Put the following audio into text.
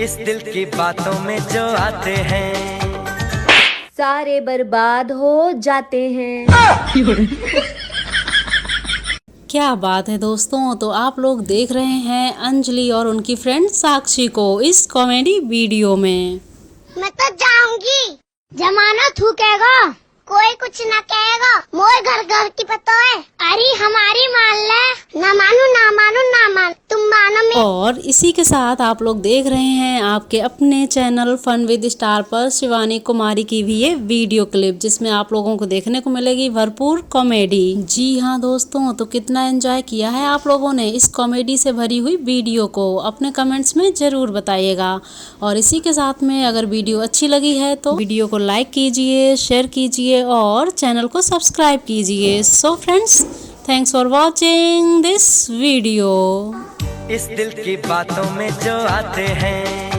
इस दिल की बातों में जो आते हैं सारे बर्बाद हो जाते हैं। क्या बात है दोस्तों, तो आप लोग देख रहे हैं अंजलि और उनकी फ्रेंड साक्षी को इस कॉमेडी वीडियो में। मैं तो जाऊंगी, जमाना थूकेगा, कोई कुछ ना कहेगा, मोर घर घर की पता है। अरे हमारी मान ले, ना मानू ना मानू ना मान, तुम मानो मैं। और इसी के साथ आप लोग देख रहे हैं आपके अपने चैनल फन विद स्टार पर शिवानी कुमारी की भी ये वीडियो क्लिप, जिसमें आप लोगों को देखने को मिलेगी भरपूर कॉमेडी। जी हाँ दोस्तों, तो कितना एंजॉय किया है आप लोगों ने इस कॉमेडी से भरी हुई वीडियो को, अपने कमेंट्स में जरूर बताइएगा। और इसी के साथ में अगर वीडियो अच्छी लगी है तो वीडियो को लाइक कीजिए, शेयर कीजिए और चैनल को सब्सक्राइब कीजिए। So friends, thanks for watching this video. इस दिल की बातों में जो आते हैं